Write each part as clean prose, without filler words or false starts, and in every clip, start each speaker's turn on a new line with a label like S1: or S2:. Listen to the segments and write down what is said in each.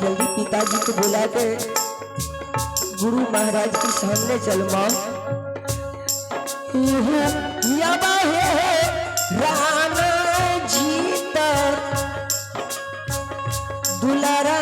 S1: जल्दी पिताजी को बुला के गुरु महाराज के सामने चल माँ। राना जीता दुलारा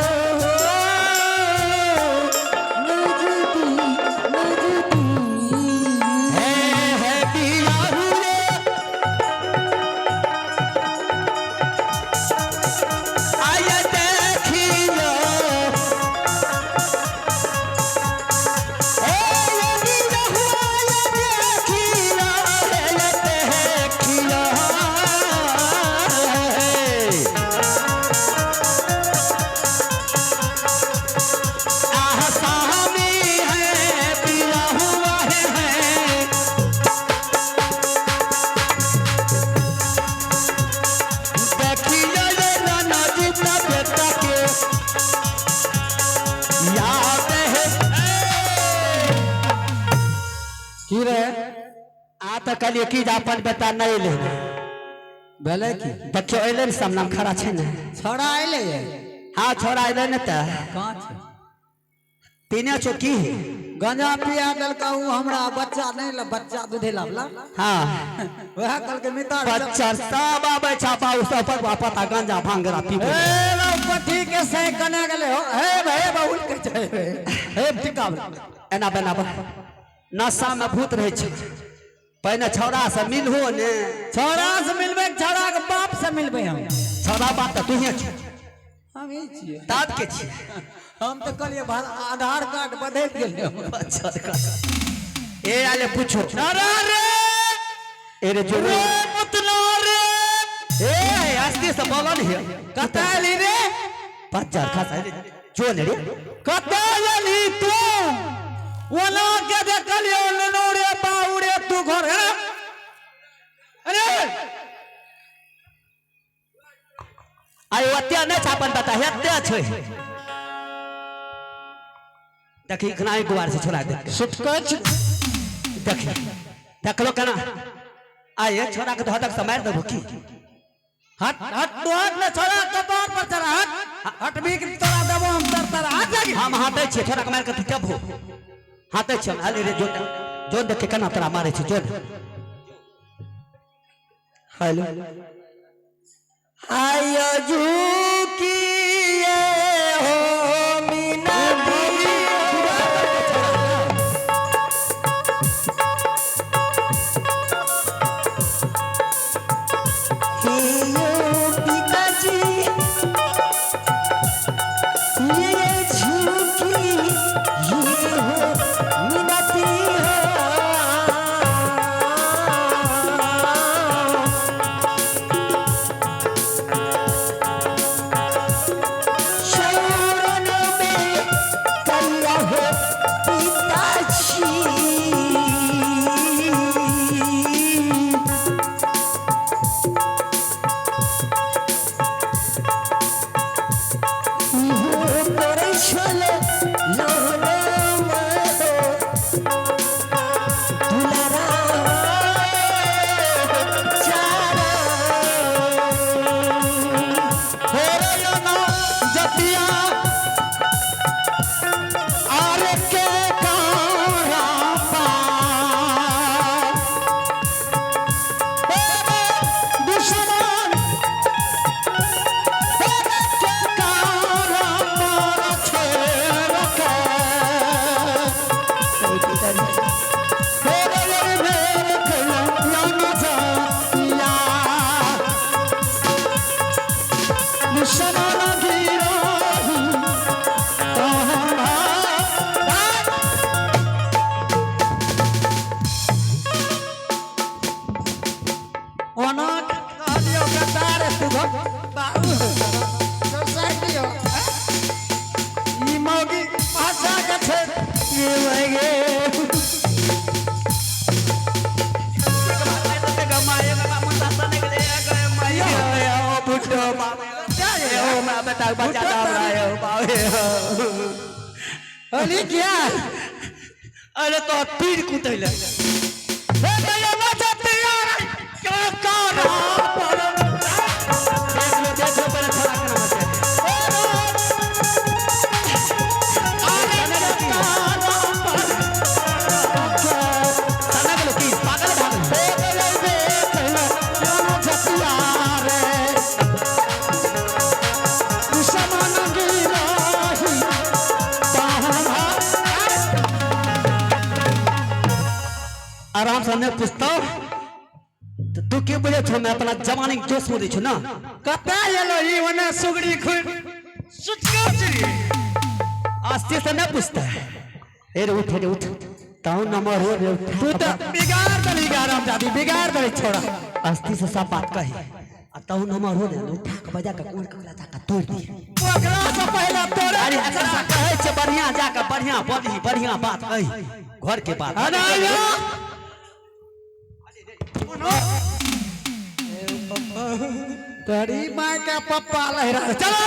S2: कल एक ही जापन बता नहीं ले
S1: भले की
S2: देखियो एले रे सामने खड़ा छै ने
S1: छोड़ा आइले
S2: हां छोड़ा आइले ने त
S1: कहां छै
S2: तीने चौकी
S1: गंजा पिया दल का हमरा बच्चा नहीं ल बच्चा दूधे लावला
S2: हां
S1: वह कल के मितार
S2: बच्चा सब आबै छापा उस पर पता गंजा भांगरा पीबे
S1: ए लो पठी के से कने गेले हो हे भाई बहुल के छै हे टिका
S2: एना बनाबा नशा में भूत रहे छै पहले छौड़ा से मिलहो ने
S1: छौड़ा से मिलबे छौड़ा के बाप से मिलबे हम
S2: छौड़ा बाप त तुहे छ
S1: हम ही छिए
S2: दाद के छी
S1: हम तो कहलिए आधार कार्ड बदल गेले
S2: अच्छा ए आले पूछो
S1: अरे रे
S2: ए रे जो
S1: रे पुतला रे
S2: ए आस्ते से बोलन है
S1: कताली रे
S2: 5000 खासा रे जो ने रे
S1: कताली तू वला के देखलियो ननोरे बाउरे तू घर है अरे
S2: आयो अत्या न छापन बता हेत्या छै देखी खना एक बार से छोड़ा दे
S1: सुटकच
S2: देखी देखलो कना आए छोरा के धधक से मार देबो की
S1: हट हट तो हट ने छोरा कपार पर चढ़ा हट हट भी तोरा देबो हम तर आ जागी
S2: हम हाथे छे छोरा के मार के तू कब हो हाथे छ आले रे जो देख के कना तोरा मारे छ जो हेलो
S1: आयो झुकी हो मीना ये मांगे अरे क्या
S2: अरे तो तीर कुतैल आराम से ने पूछता तो तू क्यों बोले छो मैं अपना जवानी के जोश में छु ना
S1: कता येलो ई वने सुगड़ी खुद सुचकोचरी
S2: आस्ते से न पूछता है ए रे उठ ताऊ नंबर हो रे
S1: तू तो बिगाड़ दली गाराम जाती बिगाड़ दली छोड़ा
S2: आस्ते से सब बात कही आ ताऊ नंबर हो रे उठा के बजा के कोन कला जाके तोड़ दी
S1: पकड़ा से पहला तोड़ा
S2: अरे ऐसा कहे छे बढ़िया जाके बढ़िया बोली बढ़िया बात कही घर के बात
S1: अनाया तेरी माँ का पप्पा लहरा चलो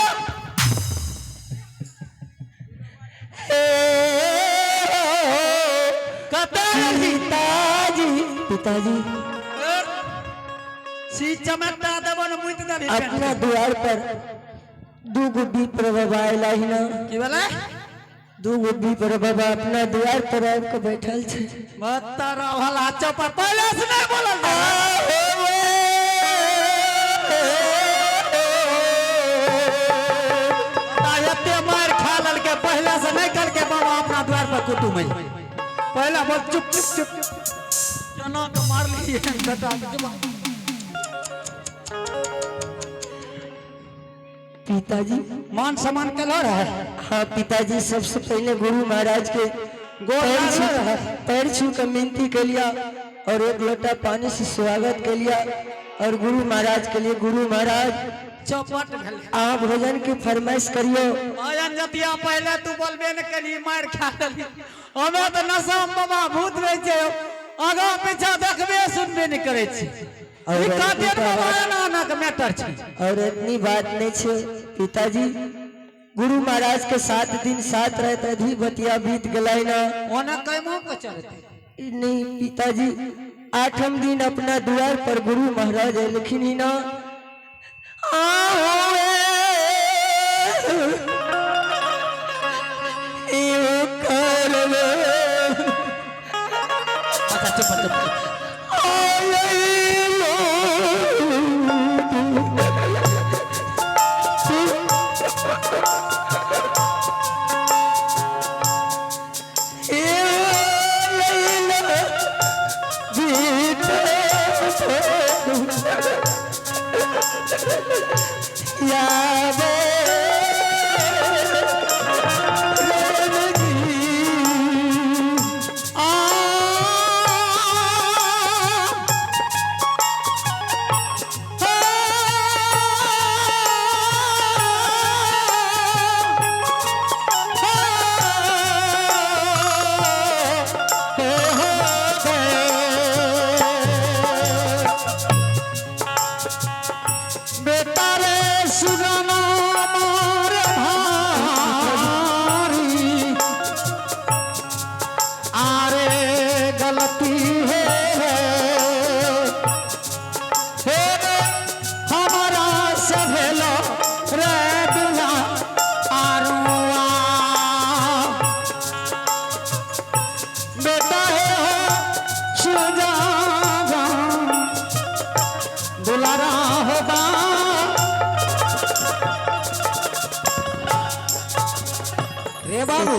S2: पिताजी पिताजी
S1: सी चमकता दबन मुइत दबी
S2: अपना द्वार पर दू गुड्डी पर बाबा आइलाही ना
S1: की बोले
S2: दू गुड्डी पर बाबा अपना द्वार पर आके बैठल छे
S1: मत रहल हाथ पर पहले से नहीं बोलल आयते मार खा लल के पहले से नहीं करके बाबा अपना द्वार पर कुटुम है पहला बोल चुप चुप चुप जना के मार लिए बेटा चुप
S2: पिताजी
S1: मान सम्मान के लो रहा है
S2: हाँ पिताजी सबसे पहले गुरु महाराज के पैर छू कर मिनती के लिया और एक लोटा पानी से स्वागत के लिया और गुरु महाराज के लिए गुरु महाराज
S1: चौपट
S2: आप भोजन की फरमाइश करियो
S1: आयन जतिया पहले तू बोलबे न करी मार खा लली हमें तो नशा में बाबा भूत रह छै आगा पीछा देखबे सुनबे नहीं करे छी
S2: और
S1: ई काटे बाबा ना के मैटर छी
S2: और इतनी बात नहीं छे पिताजी गुरु महाराज के 7 दिन 7 रात अधिपतिया बीत गलाई ना
S1: ओना कैमो को चलते
S2: नहीं पिताजी 8वें दिन अपना द्वार पर गुरु महाराज लिखिन ही ना
S1: अच्छा चुप चुप रे बाबू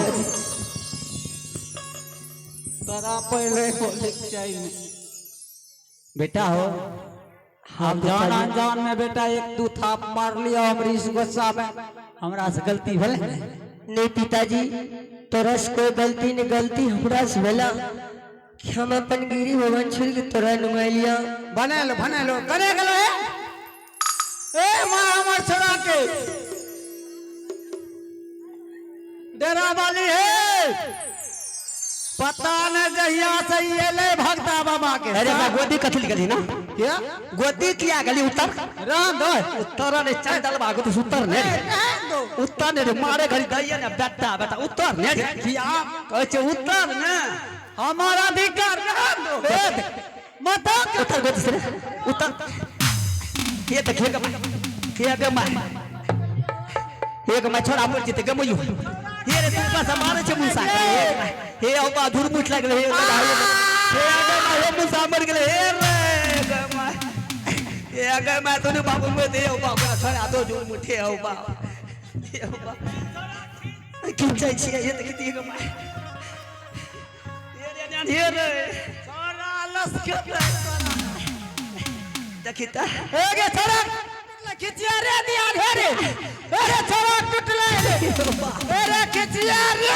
S1: तोरा पहले बोले चाहिए
S2: बेटा हो
S1: हम जान अनजान में बेटा एक दू थाप मार लिया अमरीश गुस्सा में हमरा से गलती भेल
S2: नहीं पिताजी तोरा से कोई गलती नहीं गलती हमरा से भेला कि हम अपन गिरी भवन छोड़ के तोरा नुमाई लिया
S1: बने लो करे गेलो ए मां हमर छोरा के डेरा वाली है पता न जहिया से ये ले भक्ता बाबा के
S2: अरे बा गोदी कथली गली ना
S1: क्या
S2: गोदी किया गली उतर
S1: राम दो
S2: उतर ने चंदल भागो तो उतर ने उतर ने मारे घड़ी दैया ने बेटा बेटा उतर ने
S1: क्या
S2: कहे छे उतर ने
S1: हमारा अधिकार राम दो मत
S2: उतर गोदी से उतर ये देखिए के मैं एक मैं छोड़ा मर जीते गमयू हे रे तू पास मारे छे मुसा हे औबा धुर मुठ लागले हे हे मुसा मर गेले हे रे गमा हे अगर मैं तोने बाबू में दे औबा को छोड़ा दो धुर मुठे औबा हे औबा किंचाई छे ये देखती गमा हे रे
S1: सारा लस के
S2: देखिता
S1: ए गे छोरा खिचिया रे दिया रे अरे छोरा टूटले अरे खिचिया रे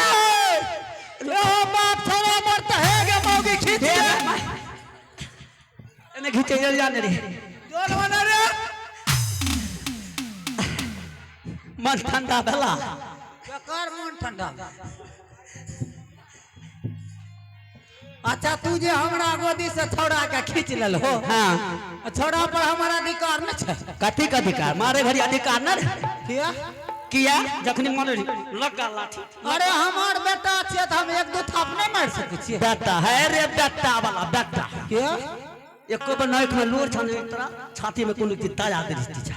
S1: लो बाप छोरा मरता है गे मौगी खिचिया
S2: एने खिचे जाने रे
S1: जोर बना रे
S2: मन ठंडा भला
S1: बेकार मन ठंडा अच्छा तू जे हमरा गोदी से छोड़ा के खींच लेल हो
S2: हां
S1: छोड़ा पर हमारा अधिकार न छै
S2: कथी का अधिकार मारे घड़ी अधिकार न
S1: किया
S2: किया जखनी मन लगा लाठी
S1: अरे हमार बेटा छै त हम एक दो थाप नहीं मार सके छी
S2: बेटा है रे बेटा वाला बेटा
S1: क्या
S2: एको बार नाक में लोर छाने तोरा छाती में कोनो की ताजा दे दी जा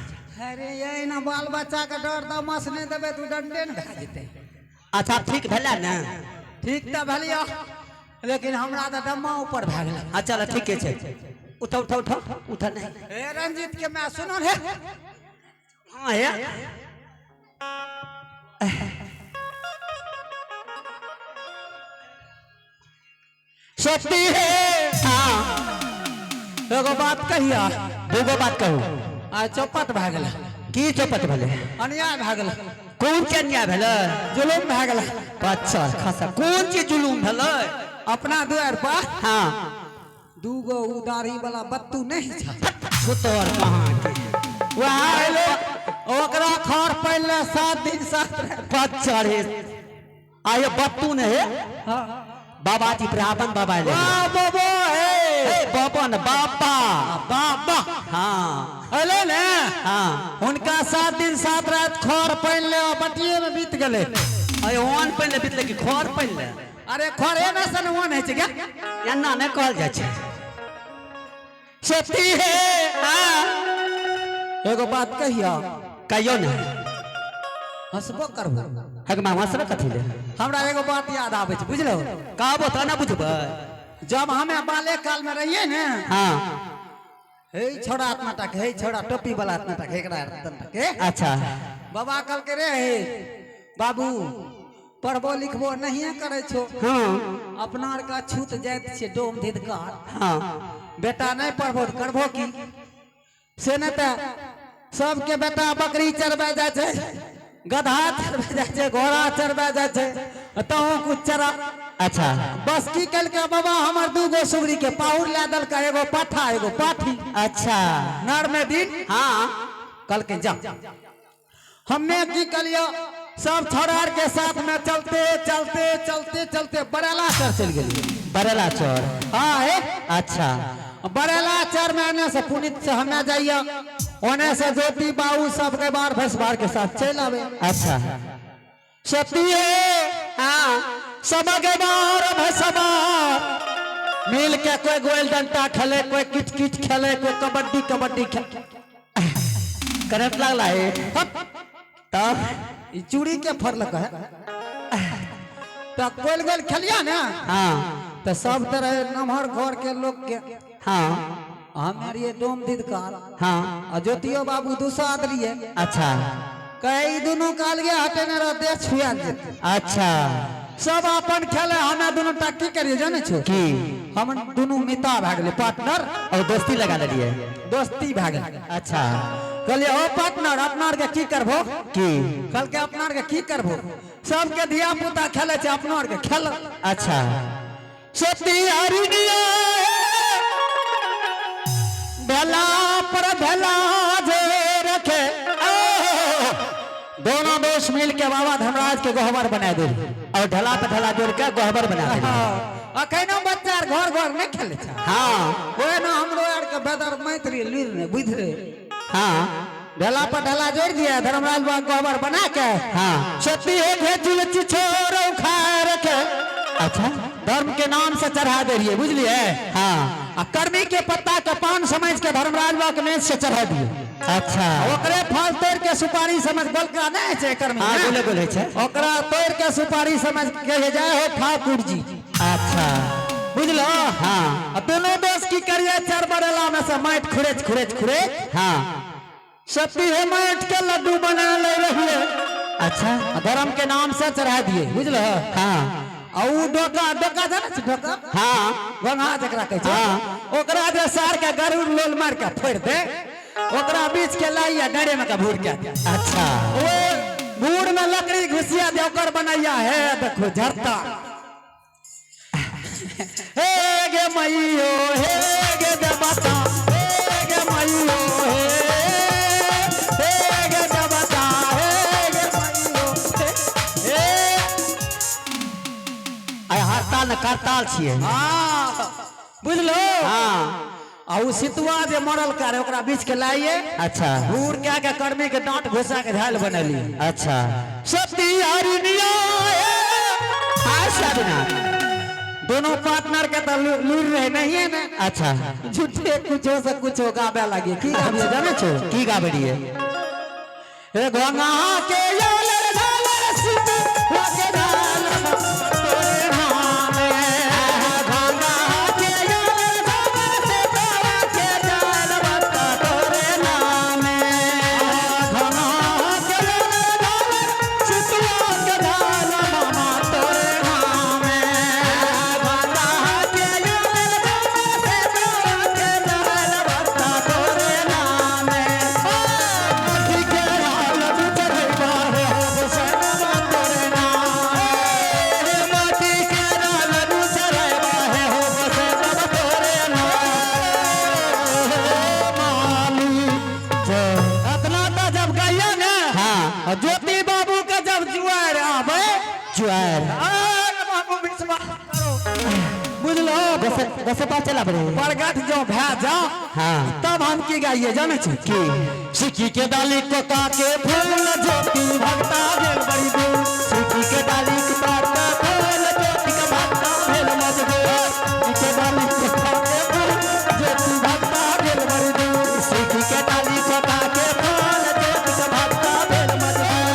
S1: अरे ये ना बाल बच्चा के डर दमस नहीं देबे तू डंडे न भा जेते
S2: अच्छा ठीक भेला ना
S1: ठीक त भलिया लेकिन हमरा त डम्मा ऊपर भ गेल
S2: हां चल ठीक है उठा उठा उठा उठा नहीं
S1: ए रंजीत के मैं सुनो रे
S2: हां है
S1: शक्ति है
S2: हां
S1: एगो बात कहिया
S2: दूगो बात कहू
S1: आ चौपट भ गेल
S2: की चौपट भेले
S1: अन्याय भ गेल
S2: कौन के अन्याय भेले
S1: जुलूम भ गेल
S2: अच्छा खासा कौन चीज जुलूम भेले
S1: अपना द्वार पर
S2: हां
S1: दूगो उदारी वाला बत्तू नहीं छ
S2: छोतर कहां के
S1: वहां ओकरा खर पहले 7 दिन 7
S2: पद चढ़े आये बत्तू ने है
S1: हां
S2: बाबा जी ब्राह्मण बाबा ले
S1: वाह बाबा है
S2: बबन बाबा
S1: बाबा
S2: हां
S1: हेलो ने
S2: हां
S1: उनका 7 दिन 7 रात खर पहले बटिए में बीत गेले
S2: आये ओन पहले बीतले कि खर पहले
S1: अरे खरे में सनवन है क्या
S2: एना ने कहल जाय छै
S1: सती है
S2: हां
S1: एगो बात कहिया
S2: कहियो ने
S1: हंसबो करबो
S2: हगमा हंसबे कथि ले
S1: हमरा एगो बात याद आबै छै बुझलो
S2: कहबो त ना बुझबै
S1: जब हमें बाले काल में रहिए ने
S2: हां
S1: हे छोड़ा आत्मा टक हे छोड़ा टोपी वाला आत्मा टक एकरा के
S2: अच्छा
S1: बाबा कल के रे हे बाबू पढ़बो लिखबो नहीं करे छो
S2: हां
S1: अपना आर का छूत जाइत छे डोम धिदकार
S2: हां
S1: बेटा नहीं पढ़बो त करबो की से न त सबके बेटा बकरी चरबा जाय छे गधा चरबा जाय छे घोड़ा चरबा जाय छे तहु कुछ चरा
S2: अच्छा
S1: बस की कल के बाबा हमर दूगो सुगरी के पाहुर ला दल का एगो पाठा एगो पाठी
S2: अच्छा
S1: नर में दिन
S2: हां
S1: कल के जा हमें की कलियो सब छोड़ार के साथ में चलते चलते चलते चलते बरेला चर चल गेली
S2: बरेला चोर
S1: हाँ है
S2: अच्छा
S1: बरेला चर में आने से पुनित से हमें जाइए ओने से ज्योति बाबू सबके बार भैंस बार के साथ चल आवे
S2: अच्छा
S1: सती है
S2: हां
S1: सबके बार भैंस बार मिल के कोई गोल डंडा खेले कोई किच किच खेले कोई कबड्डी कबड्डी खेले
S2: करंट लगला है
S1: तब ई चूड़ी के फरलक है तो गोल गोल खेलिया ना
S2: हां
S1: तो सब तरह नमहर घर के लोग के
S2: हां
S1: हमारे ये डोम दिदकार
S2: हां
S1: और ज्योतियो बाबू दूसरा दिए
S2: अच्छा
S1: कई दोनों काल गया हटे न रह दे छुआ जेते
S2: अच्छा
S1: सब अपन खेले हमें दोनों टक्की करिए जाने छो
S2: की
S1: हम दोनों मिता भ गेले पार्टनर
S2: और दोस्ती लगा लेलिए
S1: दोस्ती भ गेले
S2: अच्छा
S1: कहलिए ओ पार्टनर अपना के की करबो
S2: की
S1: कल के अपना के की करबो सबके धिया पुता खेले छे अपना के खेल
S2: अच्छा
S1: सती हरिनिया भला पर भला जे रखे दोनों दोस्त मिल के बाबा धनराज के गोहबर बना दे
S2: और ढला पे ढला जोड़ के गोहबर बना दे
S1: हाँ, अखनो बच्चा आर घर घर नहीं खेले छ
S2: हाँ
S1: ओए ना हमरो आर के बेदर मैत्री लीर ने बुझ रे
S2: हाँ
S1: ढेला पर ढेला जोड़ दिया धर्मराज बाबा गोबर बना के
S2: हाँ
S1: छती है भेजुल चिछोरो खार के
S2: अच्छा
S1: धर्म के नाम से चढ़ा दे रही है बुझलिए
S2: हाँ
S1: आ कर्मी के पत्ता के पान समझ के धर्मराज बाबा के मेज से चढ़ा दिए
S2: अच्छा
S1: ओकरे फल तोड़ के सुपारी समझ गोलका नहीं छै कर्मी
S2: हाँ बोले बोले छै
S1: ओकरा तोड़ के सुपारी समझ के जाए हो ठाकुर जी
S2: अच्छा
S1: बुझलो
S2: हाँ
S1: दोनों दोस्त की करिए चार बरेला में से माइट खुरेज खुरेज खुरेज
S2: हाँ
S1: सती है माइट के लड्डू बना ले रही है
S2: अच्छा
S1: धर्म के नाम से चढ़ा दिए बुझलो
S2: हाँ
S1: और डोका डोका जाने छै डोका
S2: हाँ
S1: गंगा जकरा कहै छै ओकरा जे सार के गरुड़ लोल मार के फोड़ दे ओकरा बीच के लाइया डरे में का भूर के
S2: अच्छा
S1: वो भूर में लकड़ी घुसिया दे ओकर बनैया है देखो झरता हे गे मैयो हे गे देवता हे गे मैयो हे गे देवता हे गे मैयो हे
S2: आय हड़ताल न करताल छियै
S1: हाँ बुझलो
S2: हाँ
S1: आ उ सितुआ जे मरल करे ओकरा बीच के लाइए
S2: अच्छा
S1: भूर के कर्मी के डांट घुसा के झाल बनली
S2: अच्छा
S1: सती हरिनिया दोनों पार्टनर के तो लूर रहे नहीं है ना
S2: अच्छा
S1: झूठे कुछो से कुछो गावे लगे की गावे जाने छो
S2: की गाबे रहिए
S1: ए गंगा के याल झाल सित लागे झाल तोरे नाम गंगा के याल झाल से तोरा के जाल बता तोरे नाम गंगा के याल झाल सितुआ के झाल मामा तोरे नाम गंगा के याल झाल से तोरा के जाल बता तोरे नाम ठीक है हाल चढ़े बाहे हो सनम तोरे नाम माटी के नाल चढ़े बाहे हो सनम तोरे नाम माली अतना तो जब गइया ना
S2: हाँ
S1: ज्योति बाबू का जब जुआर आवे
S2: जुआर
S1: बाबू विश्वास करो बुझलो
S2: दस पा चला बड़े
S1: प्रगट जो भै जाओ
S2: हाँ
S1: तब हम की गाइए जाने छी
S2: की
S1: सिक्की के डाली को काके फूल ज्योति भक्ता भेल बड़ी दूर
S2: सिक्की के डाली के पात
S1: फूल ज्योति का भक्ता भेल मजबूर सिक्की के डाली को काके फूल ज्योति भक्ता भेल बड़ी दूर
S2: सिक्की के डाली के
S1: काके फूल ज्योति का भक्ता भेल मजबूर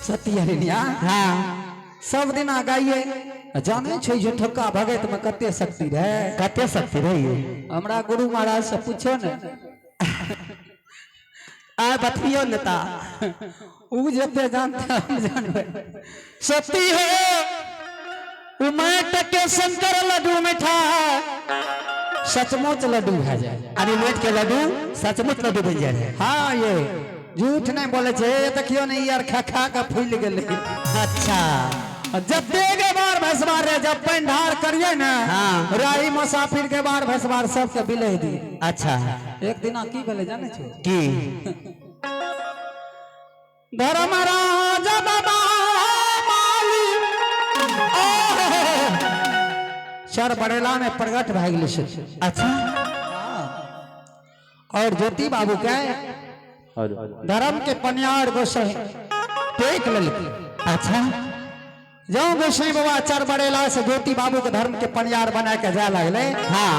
S1: सती हरिनिया
S2: हाँ
S1: सब दिना गाइए जाने छै जो ठोका भगत में कते शक्ति रहे
S2: कते शक्ति रहिए
S1: हमरा गुरु महाराज से पूछो ने
S2: आ बतियो नेता
S1: उ जते जानते हम जानबे सती है उमट के शंकर लड्डू मीठा सचमुच लड्डू है जाए
S2: अरे मेट के लड्डू सचमुच लड्डू बन जाए
S1: हाँ ये झूठ नहीं बोले छे देखियो नहीं यार खा खा का फूल गेले
S2: अच्छा
S1: जते के बार भैसवार रे जब पंडार करिए ना
S2: हाँ।
S1: राही मुसाफिर के बार भैसवार सबके बिले दी
S2: अच्छा
S1: एक दिना की भेले जाने छो
S2: की
S1: धर्मराज बाबा माली सर बड़ेला में प्रगट भए गेल छै
S2: अच्छा
S1: और ज्योति बाबू के धर्म के पनियार गोसाई टेक लेलकै
S2: अच्छा
S1: जो गोसाई बाबा चर बड़ेला से ज्योति बाबू के धर्म के पनियार बना के जाए लगले
S2: हाँ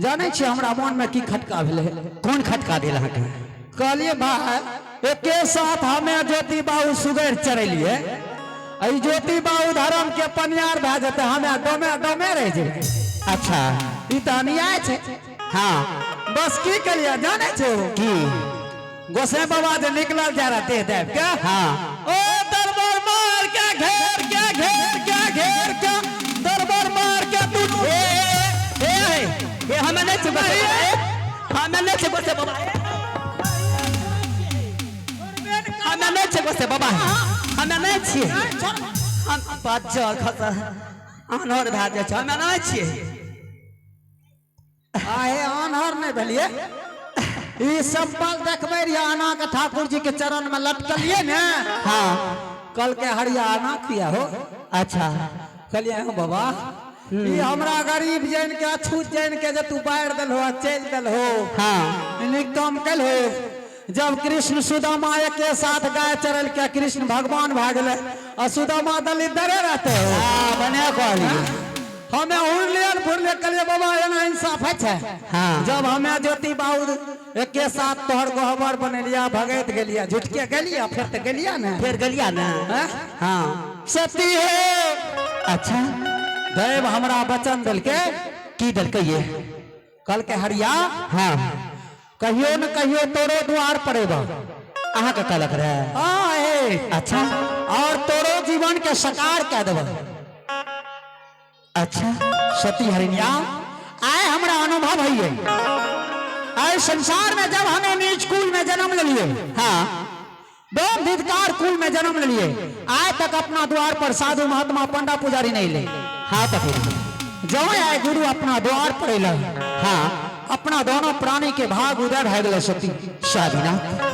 S1: जाने छी हमरा मन में की खटका भेले
S2: कौन खटका दिल अहाँ के
S1: कहलिए भाई एके साथ हमें ज्योति बाबू सुगैर चरेलिए आई ज्योति बाबू धर्म के पनियार भए जेते हमें डोमे डोमे रह जेबे
S2: अच्छा
S1: ई त अन्याय छै
S2: हाँ
S1: बस की करिए जाने छो
S2: की
S1: गोसाई बाबा जे निकलल जा रहा देह देव के
S2: हाँ
S1: ओ दरबार मार के घेर के दरबार मार के तू
S2: ये हमें नहीं चुका हमें नहीं चुका से बाबा हमें नहीं चुका से बाबा हमें नहीं छिए हम बच्चा खसा अनहर भए जाइ छै हमें नहीं छिए
S1: आहे अनहर नहीं भेलिए ई सब पल देखबे रहिए आना के ठाकुर जी के चरण में लटकलिए ने
S2: हाँ
S1: कल के हरियाणा किया हो
S2: अच्छा
S1: कहलिए हाँ बाबा ये हमरा गरीब जान के अछूत जान के जे तू बाढ़ दल हो चल दल हो
S2: हाँ
S1: निकम कल हो जब कृष्ण सुदामा के साथ गाय चरल के कृष्ण भगवान भागले और सुदामा दलित डरे रहते हो
S2: बने कहलिए
S1: हमें उड़लियन फुरले कलिए बाबा एना इंसाफ है
S2: हाँ।
S1: जब हमें ज्योति बाबू एक के साथ तोहर गोहबर बनेलिया भगत गेलिया झूठ के गेलिया फिर तो गेलिया ना
S2: फिर गलिया ना
S1: हैं?
S2: हाँ
S1: सती है
S2: अच्छा
S1: देव हमरा वचन दल के
S2: की दल कहिए
S1: कल के हरिया
S2: हाँ
S1: कहियो न कहियो तोरो द्वार पड़ेगा
S2: अहाँ का कलक रहे
S1: हाँ ए
S2: अच्छा
S1: और तोरो जीवन के साकार कह देब
S2: अच्छा
S1: सती हरिणिया आए हमरा अनुभव है आए संसार में जब हमें नीच कुल में जन्म लिए
S2: हाँ
S1: दो धिक्कार कुल में जन्म लिए आए तक अपना द्वार पर साधु महात्मा पंडा पुजारी नहीं ले
S2: हाँ तो फिर
S1: जो आए गुरु अपना द्वार पर अल
S2: हाँ
S1: अपना दोनों प्राणी के भाग उदय भै गए सती
S2: स्वाधीनाथ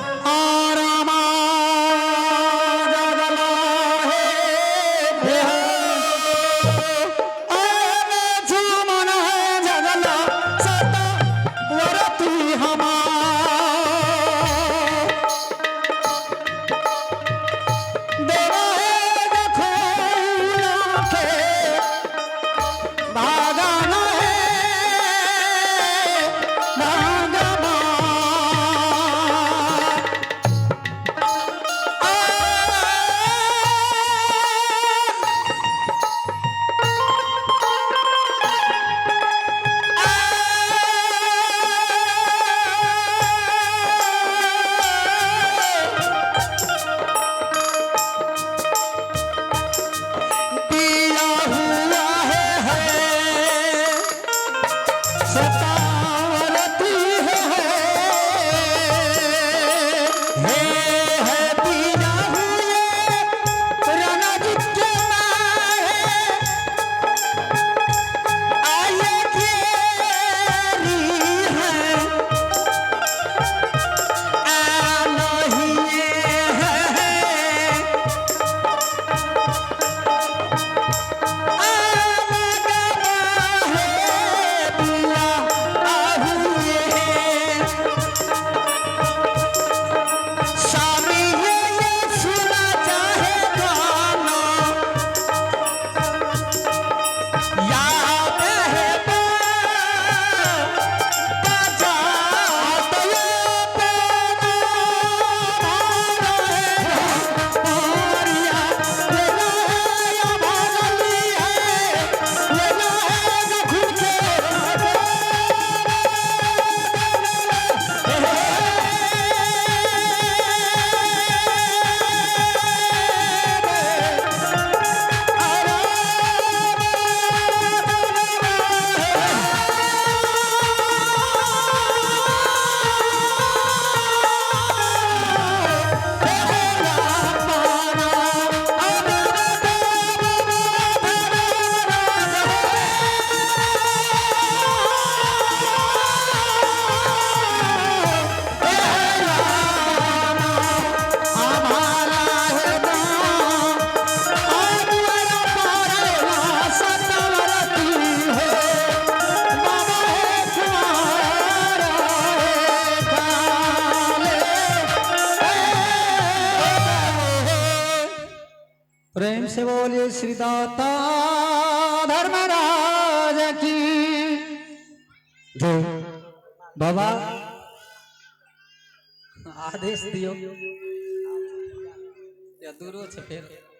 S1: प्रेम से बोलिए श्री दाता धर्मराज की
S2: जय
S1: बाबा आदेश दियो या दूरो से फिर